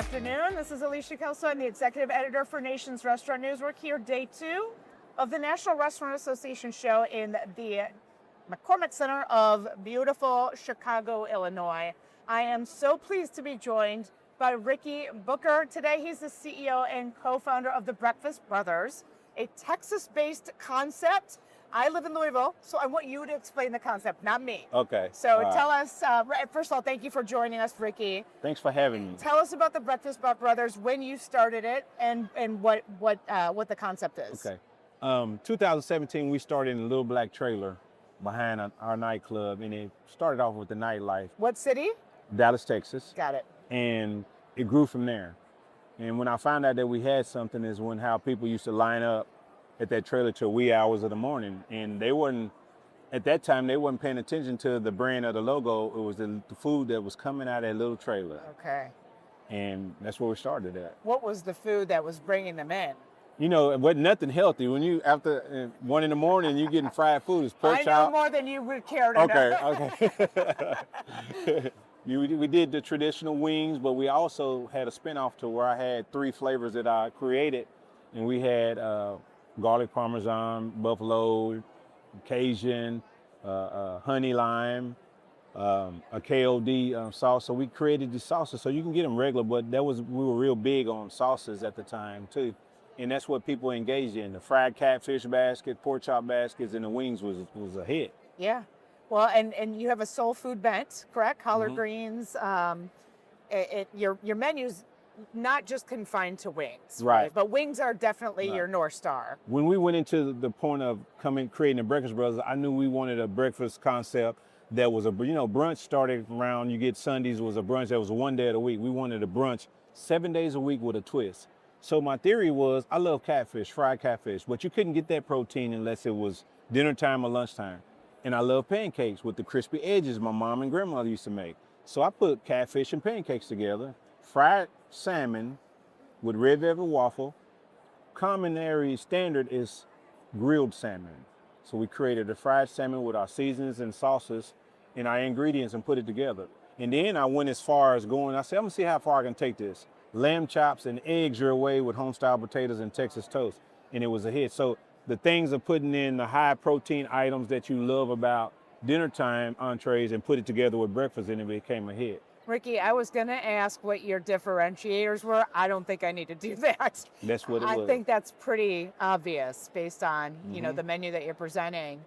afternoon. This is Alicia Kelso. I'm the executive editor for Nation's Restaurant News. We're here day 2 of the National Restaurant Association show in the McCormick Center of beautiful Chicago, Illinois. I am so pleased to be joined by Ricky Booker. Today, he's the CEO and co-founder of the Breakfast Brothers, a Texas-based concept. I live in Louisville, so I want you to explain the concept, not me. Okay. So tell us, first of all, thank you for joining us, Ricky. Thanks for having me. Tell us about the Breakfast Brothers, when you started it, and what the concept is. Okay. 2017, we started in a little black trailer behind our nightclub, and it started off with the nightlife. What city? Dallas, Texas. Got it. And it grew from there. And when I found out that we had something is when how people used to line up at that trailer till wee hours of the morning. And at that time, they wasn't paying attention to the brand or the logo. It was the food that was coming out of that little trailer. Okay. And that's where we started at. What was the food that was bringing them in? You know, it wasn't nothing healthy. When you, after 1 in the morning, you getting fried food. It's pork chop. I know more than you would care to know. Okay. We did the traditional wings, but we also had a spinoff to where I had 3 flavors that I created. And we had garlic parmesan, buffalo, Cajun, honey lime, a KOD sauce. So we created the sauces. So you can get them regular, but we were real big on sauces at the time too. And that's what people engaged in. The fried catfish basket, pork chop baskets, and the wings was a hit. Yeah. Well, and you have a soul food bent, correct? Collard greens. Your menu's not just confined to wings, right? But wings are definitely your North Star. When we went into the point of creating the Breakfast Brothers, I knew we wanted a breakfast concept that was brunch started around, you get Sundays was a brunch that was 1 day of the week. We wanted a brunch 7 days a week with a twist. So my theory was, I love catfish, fried catfish, but you couldn't get that protein unless it was dinner time or lunchtime. And I love pancakes with the crispy edges my mom and grandmother used to make. So I put catfish and pancakes together, fried salmon with red velvet waffle. Commonary standard is grilled salmon. So we created a fried salmon with our seasonings and sauces and our ingredients and put it together. And then I went as far as I said, I'm gonna see how far I can take this. Lamb chops and eggs your way with home-style potatoes and Texas toast. And it was a hit. So the things of putting in the high protein items that you love about dinner time entrees and put it together with breakfast, and it became a hit. Ricky, I was going to ask what your differentiators were. I don't think I need to do that. That's what it was. I think that's pretty obvious based on, the menu that you're presenting.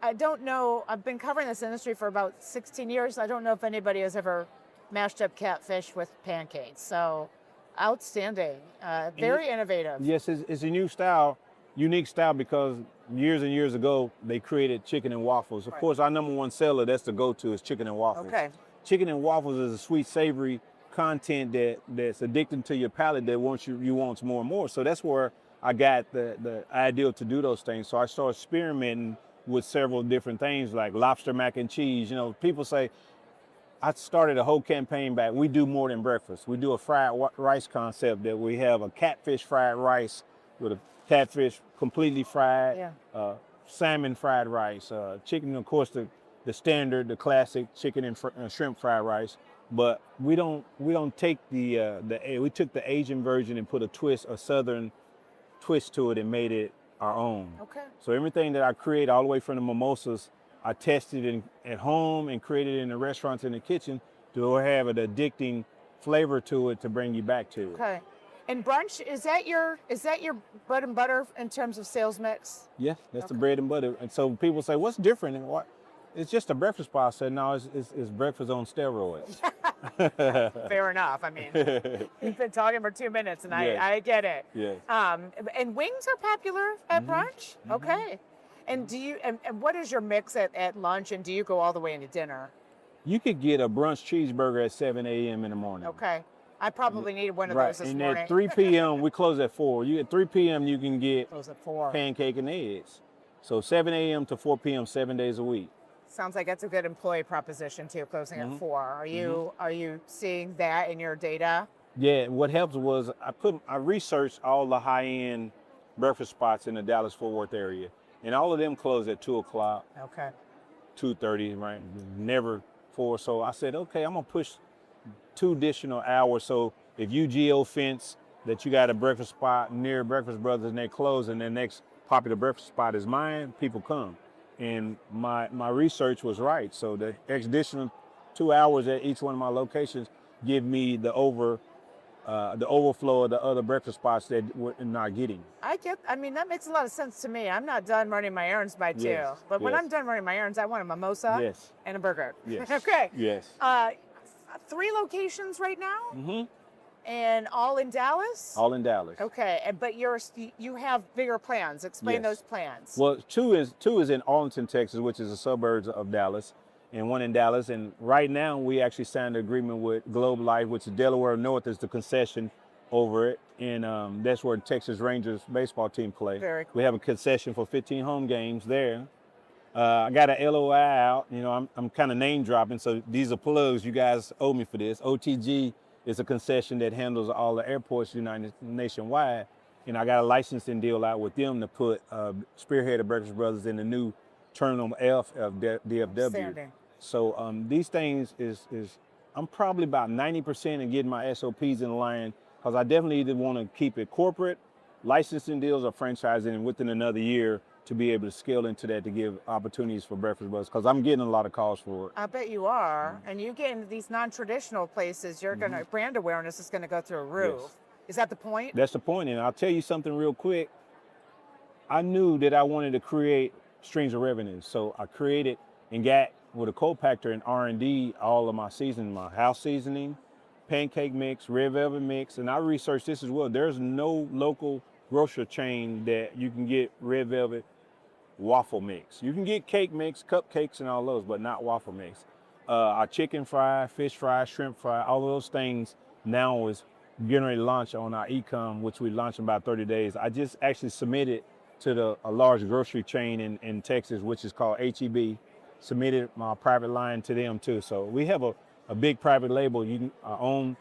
I don't know. I've been covering this industry for about 16 years. I don't know if anybody has ever mashed up catfish with pancakes. So outstanding. Very innovative. Yes, it's a new style, unique style, because years and years ago, they created chicken and waffles. Of course, our number one seller, that's the go-to, is chicken and waffles. Okay. Chicken and waffles is a sweet, savory content that's addicting to your palate that wants you wants more and more. So that's where I got the idea to do those things. So I started experimenting with several different things like lobster mac and cheese. People say, I started a whole campaign back. We do more than breakfast. We do a fried rice concept that we have a catfish fried rice with a catfish completely fried, salmon fried rice, chicken, of course, the standard, the classic chicken and shrimp fried rice. But we don't take we took the Asian version and put a southern twist to it and made it our own. Okay. So everything that I create, all the way from the mimosas, I tested at home and created in the restaurants in the kitchen to have an addicting flavor to it to bring you back to it. Okay. And brunch, is that your bread and butter in terms of sales mix? Yeah, that's the bread and butter. And so people say, what's different? And what? It's just a breakfast spot. I said, no, it's breakfast on steroids. Fair enough. I mean, you've been talking for 2 minutes, and I get it. Yes. And wings are popular at brunch? Okay. And and what is your mix at lunch, and do you go all the way into dinner? You could get a brunch cheeseburger at 7 a.m. in the morning. Okay. I probably needed one of those this morning. And at 3 p.m., we close at 4. At 3 p.m., you can get close at 4. Pancake and eggs. So 7 a.m. to 4 p.m., 7 days a week. Sounds like that's a good employee proposition too, closing at 4. Are you seeing that in your data? Yeah, what helps was I researched all the high-end breakfast spots in the Dallas-Fort Worth area, and all of them close at 2 o'clock. Okay. 2:30, right? Never 4. So I said, okay, I'm gonna push 2 additional hours. So if you geo-fence that you got a breakfast spot near Breakfast Brothers and they close and the next popular breakfast spot is mine, people come. And my research was right. So the additional 2 hours at each one of my locations give me the overflow of the other breakfast spots that we're not getting. I mean, that makes a lot of sense to me. I'm not done running my errands by 2. Yes, But when yes. I'm done running my errands, I want a mimosa Yes. and a burger. Yes. Okay. Yes. 3 locations right now? Mm-hmm. And all in Dallas? All in Dallas. Okay, but you have bigger plans. Explain Yes. those plans. Well, two is in Arlington, Texas, which is the suburbs of Dallas, and one in Dallas. And right now, we actually signed an agreement with Globe Life, which is Delaware North is the concession over it, and that's where the Texas Rangers baseball team play. Very cool. We have a concession for 15 home games there. I got an LOI out. You know, I'm kind of name dropping, so these are plugs. You guys owe me for this. OTG is a concession that handles all the airports nationwide. And I got a licensing deal out with them to put Spearhead of Breakfast Brothers in the new Terminal F of DFW. Outstanding. So these things I'm probably about 90% in getting my SOPs in line, because I definitely either want to keep it corporate, licensing deals, or franchising within another year to be able to scale into that to give opportunities for Breakfast Brothers, because I'm getting a lot of calls for it. I bet you are. And you get into these non-traditional places, you're gonna brand awareness is gonna go through a roof. Yes. Is that the point? That's the point. And I'll tell you something real quick. I knew that I wanted to create streams of revenue. So I created and got with a co-packer and R&D all of my seasoning, my house seasoning, pancake mix, red velvet mix. And I researched this as well. There's no local grocery chain that you can get red velvet waffle mix. You can get cake mix, cupcakes and all those, but not waffle mix. Our chicken fry, fish fry, shrimp fry, all of those things now is getting ready to launch on our e-com, which we launch in about 30 days. I just actually submitted to a large grocery chain in Texas, which is called HEB, submitted my private line to them too. So we have a big private label. You can own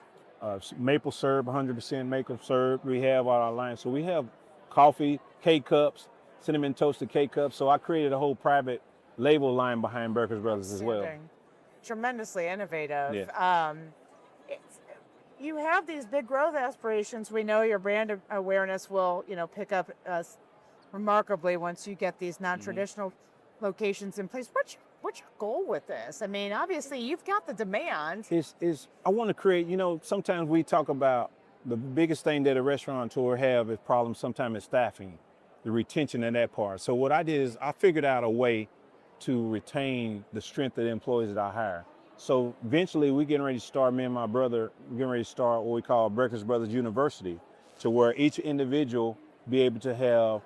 maple syrup, 100% maple syrup. We have our line. So we have coffee, K-cups, cinnamon toasted K-cups. So I created a whole private label line behind Breakfast Brothers as well. Tremendously innovative. Yeah. You have these big growth aspirations. We know your brand awareness will, pick up remarkably once you get these non-traditional locations in place. What's your goal with this? I mean, obviously you've got the demand. I want to create, sometimes we talk about the biggest thing that a restaurateur have is problems sometimes is staffing, the retention in that part. So what I did is I figured out a way to retain the strength of the employees that I hire. So eventually we're getting ready to start, me and my brother, we're getting ready to start what we call Breakfast Brothers University, to where each individual be able to have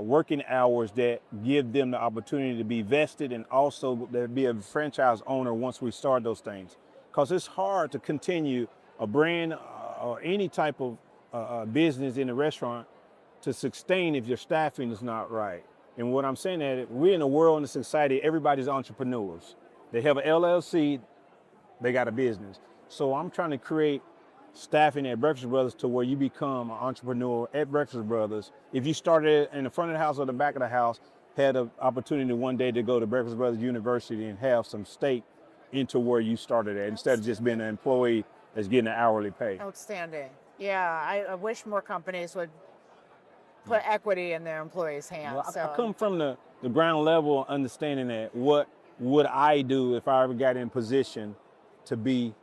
working hours that give them the opportunity to be vested, and also to be a franchise owner once we start those things. Because it's hard to continue a brand or any type of business in a restaurant to sustain if your staffing is not right. And what I'm saying that we're in a world, in a society, everybody's entrepreneurs. They have an LLC, they got a business. So I'm trying to create staffing at Breakfast Brothers to where you become an entrepreneur at Breakfast Brothers. If you started in the front of the house or the back of the house, had an opportunity one day to go to Breakfast Brothers University and have some stake into where you started at, instead of just being an employee that's getting an hourly pay. Outstanding. Yeah, I wish more companies would put equity in their employees' hands. Well, I come from the ground level understanding that what would I do if I ever got in position to be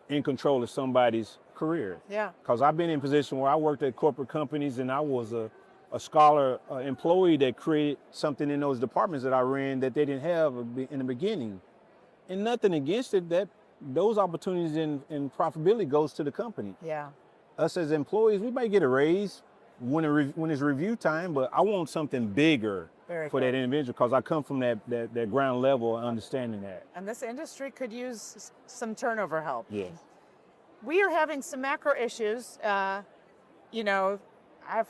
in control of somebody's career. Yeah. Because I've been in position where I worked at corporate companies and I was a scholar employee that created something in those departments that I ran that they didn't have in the beginning. And nothing against it, that those opportunities and profitability goes to the company. Yeah. Us as employees, we might get a raise when it's review time, but I want something bigger for that individual, because I come from that ground level and understanding that. And this industry could use some turnover help. Yes. We are having some macro issues. I've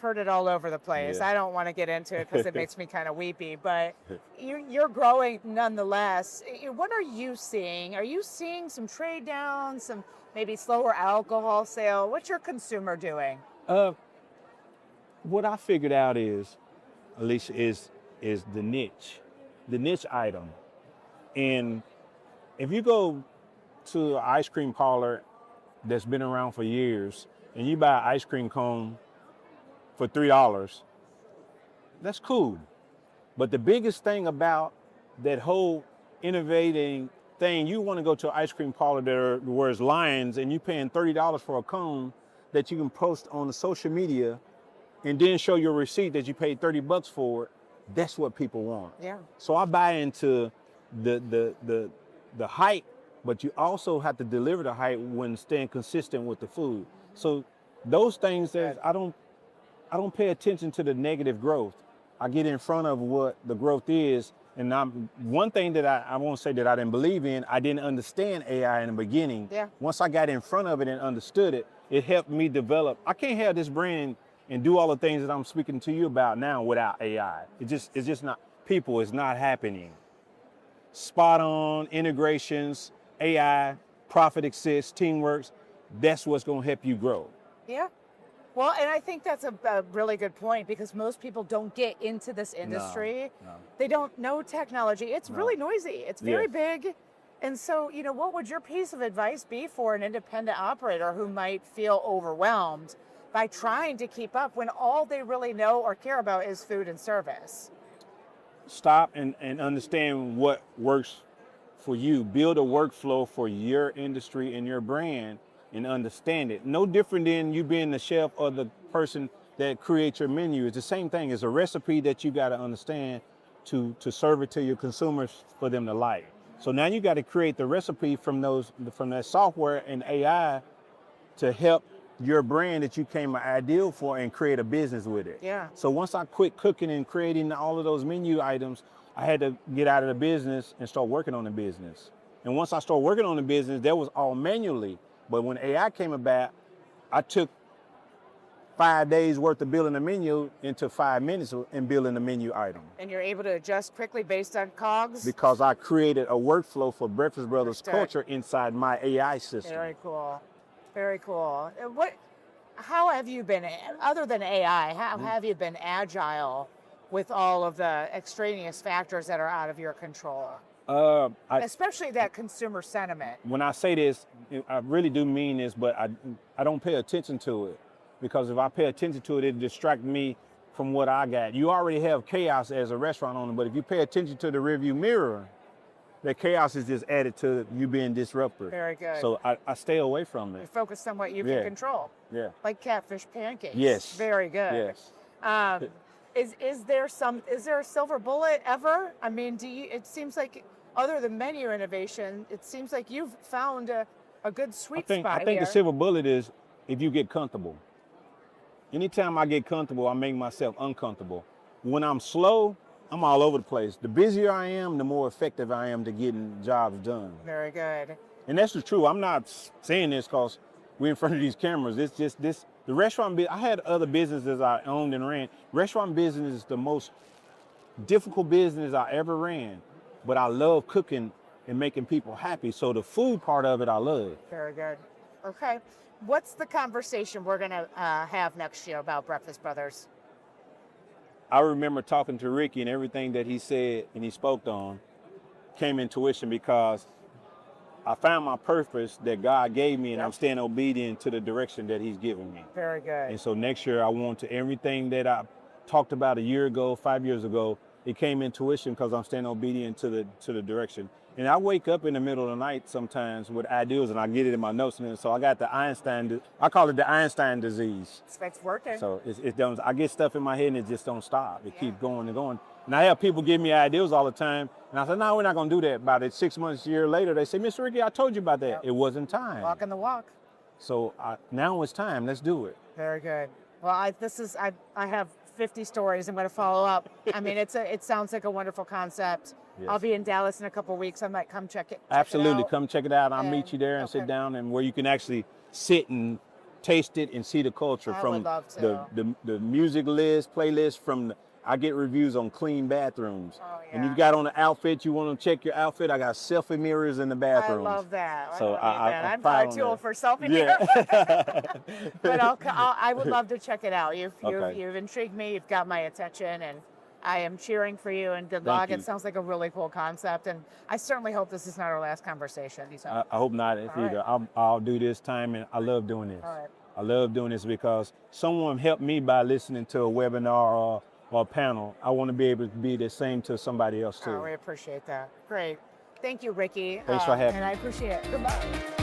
heard it all over the place. Yeah. I don't want to get into it because it makes me kind of weepy, but you're growing nonetheless. What are you seeing? Are you seeing some trade down, some maybe slower alcohol sale? What's your consumer doing? What I figured out is, Alicia, is the niche item. And if you go to an ice cream parlor that's been around for years, and you buy an ice cream cone for $3, that's cool. But the biggest thing about that whole innovating thing, you want to go to an ice cream parlor where it's lines and you paying $30 for a cone that you can post on the social media and then show your receipt that you paid $30 for it. That's what people want. Yeah. So I buy into the hype, but you also have to deliver the hype when staying consistent with the food. So those things that I don't pay attention to the negative growth. I get in front of what the growth is. And one thing that I won't say that I didn't believe in, I didn't understand AI in the beginning. Yeah. Once I got in front of it and understood it, it helped me develop. I can't have this brand and do all the things that I'm speaking to you about now without AI. It's just not, people, it's not happening. Spot on, integrations, AI, profit exists, teamworks, that's what's gonna help you grow. Yeah. Well, and I think that's a really good point because most people don't get into this industry. No. They don't know technology. It's really noisy. It's very Yes. big. And so, what would your piece of advice be for an independent operator who might feel overwhelmed by trying to keep up when all they really know or care about is food and service? Stop and understand what works for you. Build a workflow for your industry and your brand and understand it. No different than you being the chef or the person that creates your menu. It's the same thing. It's a recipe that you got to understand to serve it to your consumers for them to like. So now you got to create the recipe from that software and AI to help your brand that you came an ideal for and create a business with it. Yeah. So once I quit cooking and creating all of those menu items, I had to get out of the business and start working on the business. And once I started working on the business, that was all manually. But when AI came about, I took 5 days worth of building a menu into 5 minutes in building a menu item. And you're able to adjust quickly based on COGS? Because I created a workflow for Breakfast Brothers culture inside my AI system. Very cool. Very cool. And how have you been, other than AI, how have you been agile with all of the extraneous factors that are out of your control? Especially that consumer sentiment. When I say this, I really do mean this, but I don't pay attention to it. Because if I pay attention to it, it distracts me from what I got. You already have chaos as a restaurant owner, but if you pay attention to the rearview mirror, that chaos is just added to you being disrupted. Very good. So I stay away from You it. focus on what you can control. Yeah. Like Catfish Pancakes. Yes. Very good. Yes. Is there a silver bullet ever? I mean, it seems like other than menu innovation, it seems like you've found a good sweet spot I think here. the silver bullet is if you get comfortable. Anytime I get comfortable, I make myself uncomfortable. When I'm slow, I'm all over the place. The busier I am, the more effective I am to getting jobs done. Very good. And that's the truth. I'm not saying this because we're in front of these cameras. It's just this, the restaurant business, I had other businesses I owned and ran. Restaurant business is the most difficult business I ever ran, but I love cooking and making people happy. So the food part of it, I love. Very good. Okay. What's the conversation we're going to have next year about Breakfast Brothers? I remember talking to Ricky and everything that he said and he spoke on came in tuition because I found my purpose that God gave me and I'm staying obedient to the direction that he's given me. Very good. And so next year I want to, everything that I talked about a year ago, 5 years ago, it came in tuition because I'm staying obedient to the direction. And I wake up in the middle of the night sometimes with ideas and I get it in my notes. And so I got I call it the Einstein disease. It's working. So I get stuff in my head and it just don't stop. It keeps going and going. And I have people give me ideas all the time. And I said, no, we're not going to do that. About it 6 months, a year later, they say, Mr. Ricky, I told you about that. Yep. It wasn't time. Walking the walk. So now it's time. Let's do it. Very good. Well, I have 50 stories I'm going to follow up. I mean, it sounds like a wonderful concept. Yes. I'll be in Dallas in a couple of weeks. I might come check it. Absolutely. It out. Come check it out. I'll meet you there and sit down and where you can actually sit and taste it and see the culture I from would love to. the music list, playlist I get reviews on clean bathrooms. Oh, yeah. And you've got on an outfit, you want to check your outfit, I got selfie mirrors in the bathrooms. I love that. So I'm probably too old for selfie mirror. But I would love to check it out. You've intrigued me. You've got my attention, and I am cheering for you, and good Thank luck. you. It sounds like a really cool concept, and I certainly hope this is not our last conversation. So, I hope not All either. right. I'll do this time, and I love doing this. All right. I love doing this because someone helped me by listening to a webinar or a panel. I want to be able to be the same to somebody else too. We appreciate that. Great. Thank you, Ricky. Thanks for having And me. I appreciate it. Goodbye.